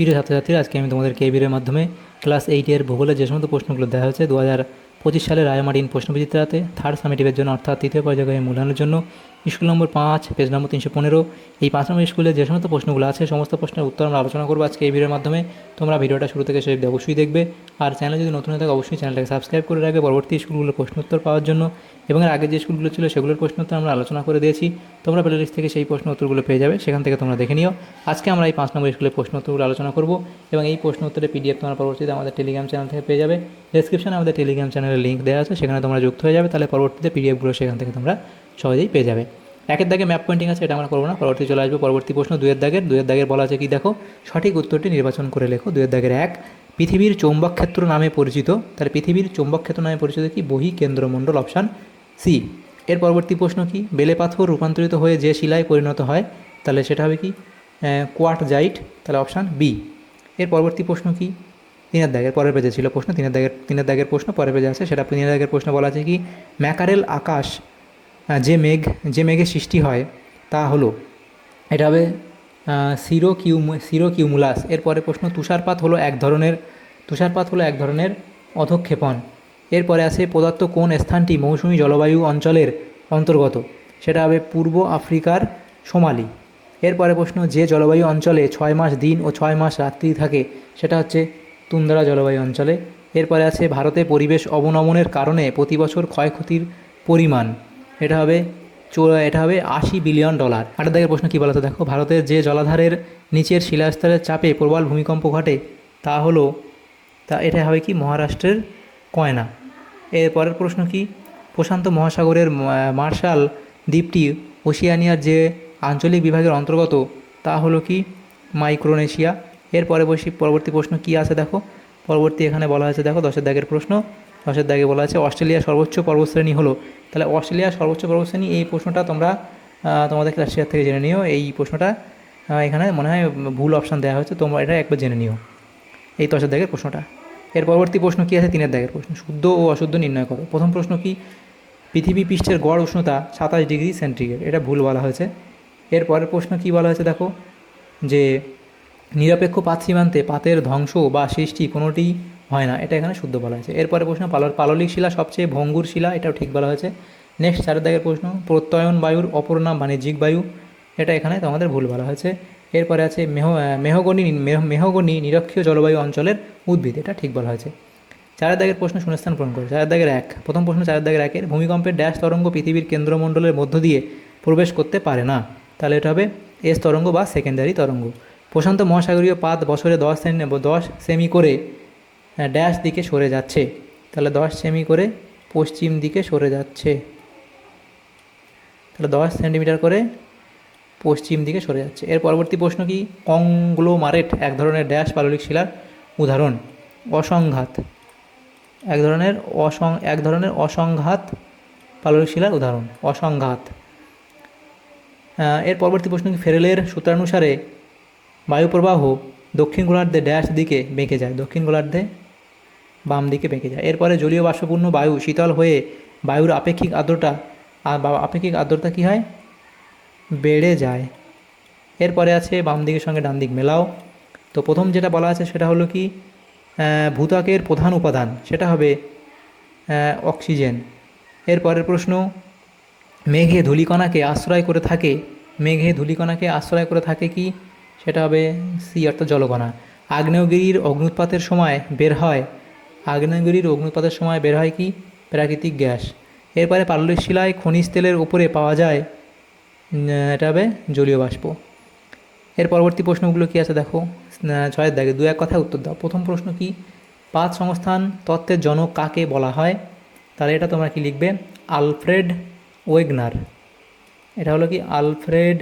প্রিয় ছাত্রছাত্রীরা, আজকে আমি তোমাদেরকে এই ভিডিওর মাধ্যমে ক্লাস 8-এর ভূগোলের যে সমস্ত প্রশ্নগুলো দেওয়া হয়েছে 2025 সালের রায়মার্টিন প্রশ্নবিচিত্রাতে থার্ড সামেটিভের জন্য অর্থাৎ তৃতীয় পর্যায়ে মূল্যায়নের জন্য স্কুল নম্বর 5 পেজ নম্বর 315 এই 5 নম্বর স্কুলে যে সমস্ত প্রশ্নগুলো আছে সমস্ত প্রশ্নের উত্তর আমরা আলোচনা করবো আজকে এই ভিডিওর মাধ্যমে। তোমরা ভিডিওটা শুরু থেকে শেষ অবশ্যই দেখবে, আর চ্যানেলে যদি নতুন হয়ে থাকে অবশ্যই চ্যানেলটাকে সাবস্ক্রাইব করে রাখবে পরবর্তী স্কুলগুলোর প্রশ্নোত্তর পাওয়ার জন্য। এবং এর আগে যে স্কুলগুলো ছিল সেগুলোর প্রশ্নোত্তর আমরা আলোচনা করে দিয়েছি, তোমরা প্লেলিস্ট থেকে সেই প্রশ্ন উত্তরগুলো পেয়ে যাবে, সেখান থেকে তোমরা দেখে নিও। আজকে আমরা এই 5 নম্বর স্কুলের প্রশ্ন উত্তরগুলো আলোচনা করব এবং এই প্রশ্ন উত্তরের পিডিএফ তোমরা পরবর্তীতে আমাদের টেলিগ্রাম চ্যানেল থেকে পেয়ে যাবে। ডেসক্রিপশনে আমাদের টেলিগ্রাম চ্যানেলের লিঙ্ক দেওয়া আছে, সেখানে তোমরা যুক্ত হয়ে যাবে, তাহলে পরবর্তীতে পিডিএফগুলো সেখান থেকে তোমরা সহজেই পেয়ে যাবে। একের দাগে ম্যাপ পয়েন্টিং আছে, এটা আমরা করবো না, পরবর্তী চলে আসবে পরবর্তী প্রশ্ন। দুয়ের দাগের বলা আছে কি দেখো, সঠিক উত্তরটি নির্বাচন করে লেখো। 2 পৃথিবীর চৌম্বক ক্ষেত্র নামে পরিচিত, তাহলে পৃথিবীর চৌম্বক ক্ষেত্র নামে পরিচিত কি বহি কেন্দ্রমণ্ডল, অপশান সি। এর পরবর্তী প্রশ্ন কি, বেলে পাথর রূপান্তরিত হয়ে যে শিলায় পরিণত হয়, তাহলে সেটা হবে কি কোয়ার্টজাইট, তাহলে অপশান বি। এর পরবর্তী প্রশ্ন কি, 3 পরের পেজে ছিল প্রশ্ন, 3 প্রশ্ন পরের পেজে আছে, সেটা 3 প্রশ্ন বলা আছে কি ম্যাকারেল আকাশ যে মেঘের সৃষ্টি হয় তা হলো, এটা হবে সিরোকিউমুলাস। এরপরে প্রশ্ন, তুষারপাত হলো এক ধরনের অধঃক্ষেপণ। এরপরে আছে পদার্থ কোন স্থানটি মৌসুমী জলবায়ু অঞ্চলের অন্তর্গত, সেটা হবে পূর্ব আফ্রিকার সোমালি। এরপরে প্রশ্ন, যে জলবায়ু অঞ্চলে 6 মাস দিন ও 6 মাস রাত্রি থাকে সেটা হচ্ছে তুন্দ্রা জলবায়ু অঞ্চলে। এরপরে আছে ভারতে পরিবেশ অবনমনের কারণে প্রতি বছর ক্ষয়ক্ষতির পরিমাণ, এটা হবে 80 বিলিয়ন ডলার। 8 প্রশ্ন কী বলতো দেখো, ভারতের যে জলাধারের নিচের শিলাস্তরের চাপে প্রবল ভূমিকম্প ঘটে এটা হবে কি মহারাষ্ট্রের কয়না। এর পরের প্রশ্ন কি, প্রশান্ত মহাসাগরের মার্শাল দ্বীপটি ওশিয়ানিয়ার যে আঞ্চলিক বিভাগের অন্তর্গত তা হলো কি মাইক্রোনেশিয়া। এর পরবর্তী প্রশ্ন কি আছে দেখো, পরবর্তী এখানে বলা হয়েছে দেখো 10 প্রশ্ন, 10 বলা আছে অস্ট্রেলিয়ার সর্বোচ্চ পর্বতশ্রেণী হলো, তাহলে অস্ট্রেলিয়ার সর্বোচ্চ পর্বতশ্রেণী এই প্রশ্নটা তোমরা তোমাদের ক্লাস শেয়ার থেকে জেনে নিও। এই প্রশ্নটা এখানে মনে হয় ভুল অপশান দেওয়া হয়েছে, তোমরা এটা একবার জেনে নিও এই 10 প্রশ্নটা। এর পরবর্তী প্রশ্ন কী আছে, 3 প্রশ্ন, শুদ্ধ ও অশুদ্ধ নির্ণয় করো। প্রথম প্রশ্ন কি, পৃথিবী পৃষ্ঠের গড় উষ্ণতা 27 ডিগ্রি সেন্টিগ্রেড, এটা ভুল বলা হয়েছে। এর পরের প্রশ্ন কি বলা হয়েছে দেখো, যে নিরপেক্ষ পাত সীমান্তে পাতের ধ্বংস বা সৃষ্টি কোনোটি হয় না, এটা এখানে শুদ্ধ বলা হয়েছে। এরপরে প্রশ্ন, পাললিক শিলা সবচেয়ে ভঙ্গুর শিলা, এটাও ঠিক বলা হয়েছে। নেক্সট 4 প্রশ্ন, প্রত্যয়ন বায়ুর অপর নাম বাণিজ্যিক বায়ু, এটা এখানে তোমাদের ভুল বলা হয়েছে। এরপরে আছে মেহগনি নিরক্ষীয় জলবায়ু অঞ্চলের উদ্ভিদ, এটা ঠিক বলা হয়েছে। 4 প্রশ্ন শূন্যস্থান পূরণ করে। 4-1 প্রথম প্রশ্ন, 4-1 ভূমিকম্পের ড্যাশ তরঙ্গ পৃথিবীর কেন্দ্রমণ্ডলের মধ্য দিয়ে প্রবেশ করতে পারে না, তাহলে এটা হবে এস তরঙ্গ বা সেকেন্ডারি তরঙ্গ। প্রশান্ত মহাসাগরীয় পাত বছরে 10 সেমি করে ড্যাশ দিকে সরে যাচ্ছে, তাহলে 10 সেমি করে পশ্চিম দিকে সরে যাচ্ছে, তাহলে 10 সেন্টিমিটার করে পশ্চিম দিকে সরে যাচ্ছে। এর পরবর্তী প্রশ্ন কি, কংগ্লোমারেট এক ধরনের ড্যাশ পাললিক শিলার উদাহরণ, অসংঘাত এক ধরনের অসংঘাত পাললিক শিলার উদাহরণ, অসংঘাত। এর পরবর্তী প্রশ্ন কি, ফেরেলের সূত্রানুসারে বায়ুপ্রবাহ দক্ষিণ গোলার্ধে ড্যাশ দিকে বেঁকে যায়, দক্ষিণ গোলার্ধে বাম দিকে বেঁকে যায়। এরপরে জলীয় বাষ্পপূর্ণ বায়ু শীতল হয়ে বায়ুর আপেক্ষিক আর্দ্রতা কী হয়, বেড়ে যায়। এরপরে আছে বাম দিকের সঙ্গে ডান দিক মেলাও। তো প্রথম যেটা বলা আছে সেটা হলো কি ভূত্বকের প্রধান উপাদান, সেটা হবে অক্সিজেন। এরপরের প্রশ্ন, মেঘে ধূলিকণাকে আশ্রয় করে থাকে কি, সেটা হবে সি অর্থাৎ জলকণা। আগ্নেয়গিরির অগ্নুৎপাতের সময় বের হয় কি প্রাকৃতিক গ্যাস। এরপরে পাললিক শিলায় খনিজ তেলের উপরে পাওয়া যায়, এটা হবে জলীয় বাষ্প। এর পরবর্তী প্রশ্নগুলো কি আছে দেখো, 6 2-1 কথায় উত্তর দাও। প্রথম প্রশ্ন কি, পাত সংস্থান তত্ত্বের জনক কাকে বলা হয়, তাহলে এটা তোমরা কি লিখবে, আলফ্রেড ওয়েগনার। এটা হলো কি আলফ্রেড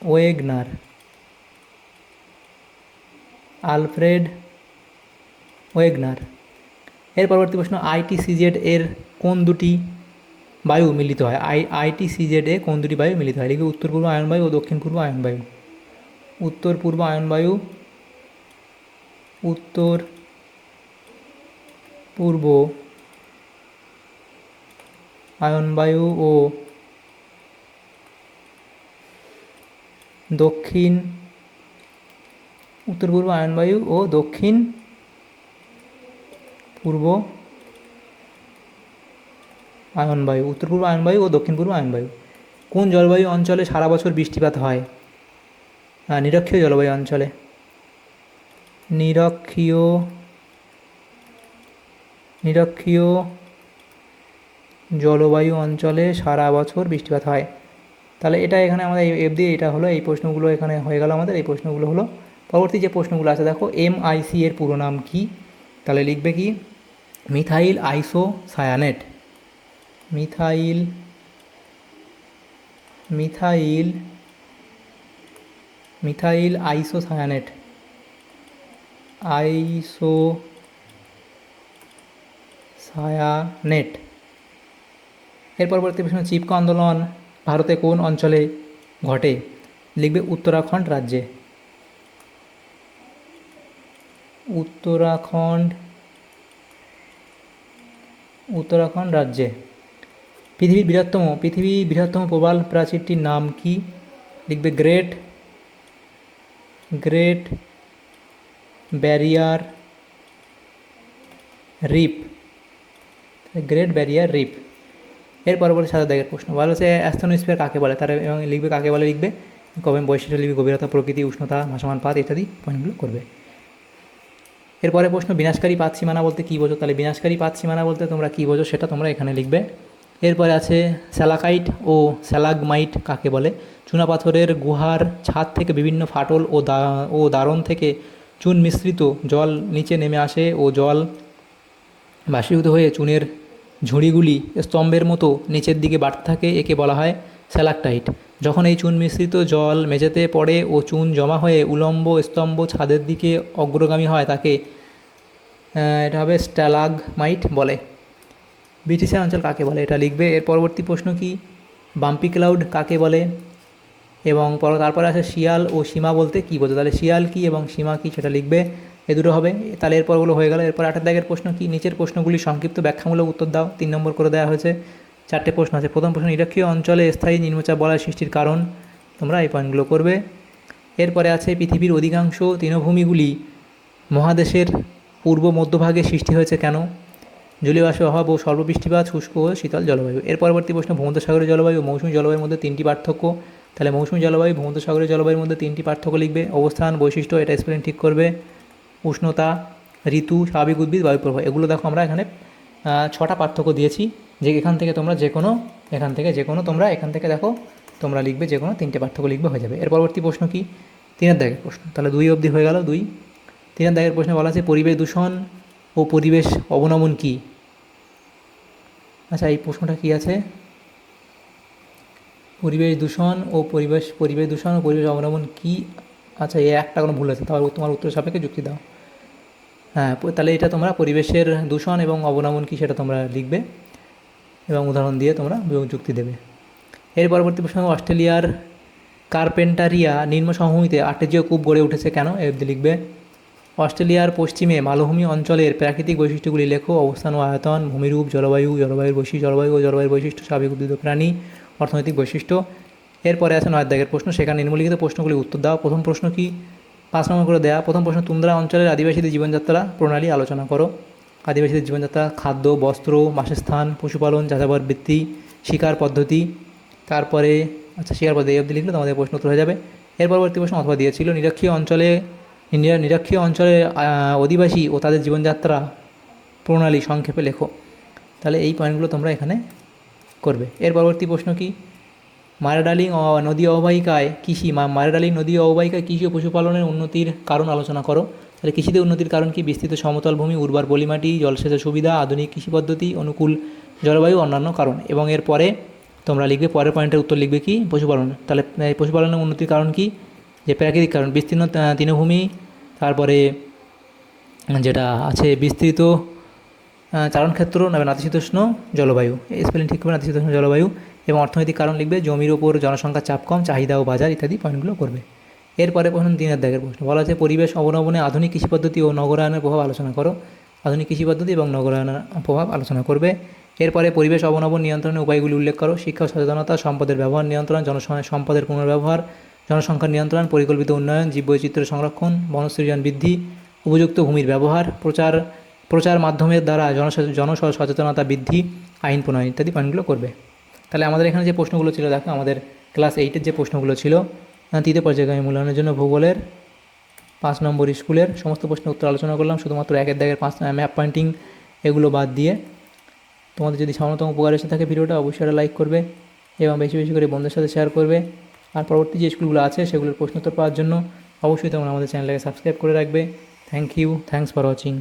ওয়েগনার। এর পরবর্তী প্রশ্ন, ITCZ এর কোন দুটি বায়ু মিলিত হয়, ITCZ এ কোন দুটি বায়ু মিলিত হয়, লিখবে উত্তর পূর্ব আয়ন বায়ু ও দক্ষিণ পূর্ব আয়ন বায়ু। উত্তর পূর্ব আয়ন বায়ু ও দক্ষিণ উত্তর পূর্ব আয়নবায়ু ও দক্ষিণ পূর্ব আয়নবায়ু, উত্তর পূর্ব আয়নবায়ু ও দক্ষিণ পূর্ব আয়নবায়ু। কোন জলবায়ু অঞ্চলে সারা বছর বৃষ্টিপাত হয়? নিরক্ষীয় জলবায়ু অঞ্চলে। নিরক্ষীয় জলবায়ু অঞ্চলে সারা বছর বৃষ্টিপাত হয়। তাহলে এটা এখানে আমাদের এফ দিয়ে এটা হলো, এই প্রশ্নগুলো এখানে হয়ে গেল আমাদের, এই প্রশ্নগুলো হলো। পরবর্তী যে প্রশ্নগুলো আছে দেখো, MIC এর পুরো নাম কি? তাহলে লিখবে কি? Methyl isocyanate. Methyl methyl methyl isocyanate. Isocyanate. এর পরবর্তী প্রশ্ন, চিপকো আন্দোলন ভারতে কোন অঞ্চলে ঘটে? লিখবে উত্তরাখণ্ড রাজ্যে। উত্তরাখণ্ড রাজ্যে। পৃথিবীর বৃহত্তম প্রবাল প্রাচীরটির নাম কি? লিখবে great barrier reef. Great barrier reef. এর পরবর্তী 7 দাগের প্রশ্ন, বলা হচ্ছে অ্যাস্থনোস্ফিয়ার কাকে বলে? তার এবং লিখবে কাকে বলে, লিখবে কবে বৈশিষ্ট্য, লিখবে গভীরতা, প্রকৃতি, উষ্ণতা, ভাসমান পাত ইত্যাদি পয়েন্টগুলো করবে। এরপরে প্রশ্ন, বিনাশকারী পাত সীমানা বলতে কী বোঝো? তাহলে বিনাশকারী পাত সীমানা বলতে তোমরা কী বোঝো সেটা তোমরা এখানে লিখবে। এরপরে আছে স্যালাকাইট ও স্যালাগমাইট কাকে বলে? চুনাপাথরের গুহার ছাদ থেকে বিভিন্ন ফাটল ও দারণ থেকে চুন মিশ্রিত জল নিচে নেমে আসে ও জল বাষ্পীভূত হয়ে চুনের ঝুড়িগুলি স্তম্ভের মতো নিচের দিকে বাড়তে থাকে, একে বলা হয় স্যালাকটাইট। যখন এই চুন মিশ্রিত জল মেঝেতে পড়ে ও চুন জমা হয়ে উলম্ব স্তম্ভ ছাদের দিকে অগ্রগামী হয়, তাকে এটা হবে স্ট্যালাগমাইট বলে। ব্রিটিশের অঞ্চল কাকে বলে? এটা লিখবে। এর পরবর্তী প্রশ্ন কি? বাম্পি ক্লাউড কাকে বলে? এবং তারপরে আছে শিয়াল ও সীমা বলতে কী বোঝো? তাহলে শিয়াল কি এবং সীমা কি সেটা লিখবে, এ দুটো হবে। তাহলে এরপরগুলো হয়ে গেল। এরপর 8 দাগের প্রশ্ন কি? নিচের প্রশ্নগুলি সংক্ষিপ্ত ব্যাখ্যামূলক উত্তর দাও। 3 নম্বর করে দেওয়া হয়েছে। 4টে প্রশ্ন আছে। প্রথম প্রশ্ন, নিরক্ষীয় অঞ্চলে স্থায়ী নিম্নচাপ বলয় সৃষ্টির কারণ? তোমরা এই পয়েন্টগুলো করবে। এরপরে আছে পৃথিবীর অধিকাংশ তৃণভূমিগুলি মহাদেশের পূর্ব মধ্যভাগে সৃষ্টি হয়েছে কেন? জলীয় বাষ্পের অভাব ও স্বল্প বৃষ্টিপাত, শুষ্ক ও শীতল জলবায়ু। এর পরবর্তী প্রশ্ন, ভূমধ্যসাগরীয় জলবায়ু ও মৌসুমী জলবায়ুর মধ্যে 3টি পার্থক্য। তাহলে মৌসুমী জলবায়ু ভূমধ্যসাগরীয় জলবায়ুর মধ্যে 3টি পার্থক্য লিখবে। অবস্থান, বৈশিষ্ট্য, এটা স্পেলিং ঠিক করবে। উষ্ণতা, ঋতু, স্বাভাবিক উদ্ভিদ, বায়ুপ্রবাহ, এগুলো দেখো আমরা এখানে 6টা পার্থক্য দিয়েছি, যে এখান থেকে তোমরা যে কোনো তোমরা এখান থেকে দেখো তোমরা লিখবে, যে কোনো 3টে পার্থক্য লিখবে, হয়ে যাবে। এর পরবর্তী প্রশ্ন কি? 3 দাগের প্রশ্ন। তাহলে 2 অবধি হয়ে গেল। 3 দাগের প্রশ্নে বলা আছে পরিবেশ দূষণ ও পরিবেশ অবনমন কি? আচ্ছা, এই প্রশ্নটা কি আছে? পরিবেশ দূষণ ও পরিবেশ অবনমন কি? আচ্ছা, এই একটা কোনো ভুল আছে, তাহলে তোমার উত্তর সাপেক্ষে যুক্তি দাও। হ্যাঁ, তাহলে এটা তোমরা পরিবেশের দূষণ এবং অবনমন কি সেটা তোমরা লিখবে এবং উদাহরণ দিয়ে তোমরা যুক্তি দেবে। এর পরবর্তী প্রশ্ন, অস্ট্রেলিয়ার কার্পেন্টারিয়া নিম্ন সমভূমিতে আর্টেজীয় কূপ গড়ে উঠেছে কেন? এটি লিখবে। অস্ট্রেলিয়ার পশ্চিমে মালভূমি অঞ্চলের প্রাকৃতিক বৈশিষ্ট্যগুলি লেখো। অবস্থান ও আয়তন, ভূমিরূপ, জলবায়ুর বৈশিষ্ট্য, স্বাভাবিক উদ্ভিদ প্রাণী, অর্থনৈতিক বৈশিষ্ট্য। এরপরে আছে 9 দাগের প্রশ্ন, সেখানে নিম্নলিখিত প্রশ্নগুলি উত্তর দাও। প্রথম প্রশ্ন কি? 5 নম্বর করে দেয়া। প্রথম প্রশ্ন, তুন্দ্রা অঞ্চলের আদিবাসীদের জীবনযাত্রা প্রণালী আলোচনা করো। আদিবাসীদের জীবনযাত্রা, খাদ্য, বস্ত্র, বাসস্থান, পশুপালন, যাযাবর বৃত্তি, শিকার পদ্ধতি। তারপরে আচ্ছা, শিকার পদ্ধতি এই অবধি লিখলে তোমাদের প্রশ্ন উত্তর হয়ে যাবে। এর পরবর্তী প্রশ্ন অথবা দিয়েছিল, নিরক্ষীয় অঞ্চলের অধিবাসী ও তাদের জীবনযাত্রা প্রণালী সংক্ষেপে লেখো। তাহলে এই পয়েন্টগুলো তোমরা এখানে করবে। এর পরবর্তী প্রশ্ন কি? মারাডালিং নদী অববাহিকায় কৃষি ও পশুপালনের উন্নতির কারণ আলোচনা করো। তাহলে কৃষিতে উন্নতির কারণ কি? বিস্তৃত সমতল ভূমি, উর্বর পলিমাটি, জলসেচের সুবিধা, আধুনিক কৃষি পদ্ধতি, অনুকূল জলবায়ু, অন্যান্য কারণ। এবং এর পরে তোমরা লিখবে, পরের পয়েন্টের উত্তর লিখবে কি? পশুপালন। তাহলে পশুপালনের উন্নতির কারণ কি? যে প্রাকৃতিক কারণ, বিস্তীর্ণ তৃণভূমি, তারপরে যেটা আছে বিস্তৃত চারণক্ষেত্র, নাতিশীতোষ্ণ জলবায়ু, স্পেলিং ঠিক করবে, নাতিশীতোষ্ণ জলবায়ু। এবং অর্থনৈতিক কারণ লিখবে, জমির ওপর জনসংখ্যার চাপ কম, চাহিদা ও বাজার ইত্যাদি পয়েন্টগুলো করবে। এরপরে প্রশ্ন 3 দাগের প্রশ্ন, বলা আছে পরিবেশ অবনমনে আধুনিক কৃষি পদ্ধতি ও নগরায়নের প্রভাব আলোচনা করো। আধুনিক কৃষি পদ্ধতি এবং নগরায়নের প্রভাব আলোচনা করবে। এরপরে পরিবেশ অবনমন নিয়ন্ত্রণের উপায়গুলি উল্লেখ করো। শিক্ষা ও সচেতনতা, সম্পদের ব্যবহার নিয়ন্ত্রণ, সম্পদের পুনর্ব্যবহার, জনসংখ্যা নিয়ন্ত্রণ, পরিকল্পিত উন্নয়ন, জীববৈচিত্র্য সংরক্ষণ, বনসৃজন বৃদ্ধি, উপযুক্ত ভূমির ব্যবহার, প্রচার মাধ্যমের দ্বারা জনসচেতনতা বৃদ্ধি, আইন প্রণয়ন ইত্যাদি পয়েন্টগুলো করবে। তাহলে আমাদের এখানে যে প্রশ্নগুলো ছিল, দেখো আমাদের ক্লাস 8-এর যে প্রশ্নগুলো ছিল, তৃতীয় পর্যায়ক্রমিক মূল্যায়নের জন্য ভূগোলের 5 নম্বর স্কুলের সমস্ত প্রশ্নের উত্তর আলোচনা করলাম, শুধুমাত্র 1-এর দাগের 5 ম্যাপ পয়েন্টিং এগুলো বাদ দিয়ে। তোমাদের যদি সামান্যতম উপকার এসে থাকে ভিডিওটা অবশ্যই একটা লাইক করবে এবং বেশি বেশি করে বন্ধুদের সাথে শেয়ার করবে। আর পরবর্তী যে স্কুলগুলো আছে সেগুলোর প্রশ্নোত্তর পাওয়ার জন্য অবশ্যই তোমরা আমাদের চ্যানেলটাকে সাবস্ক্রাইব করে রাখবে। Thank you, thanks for watching.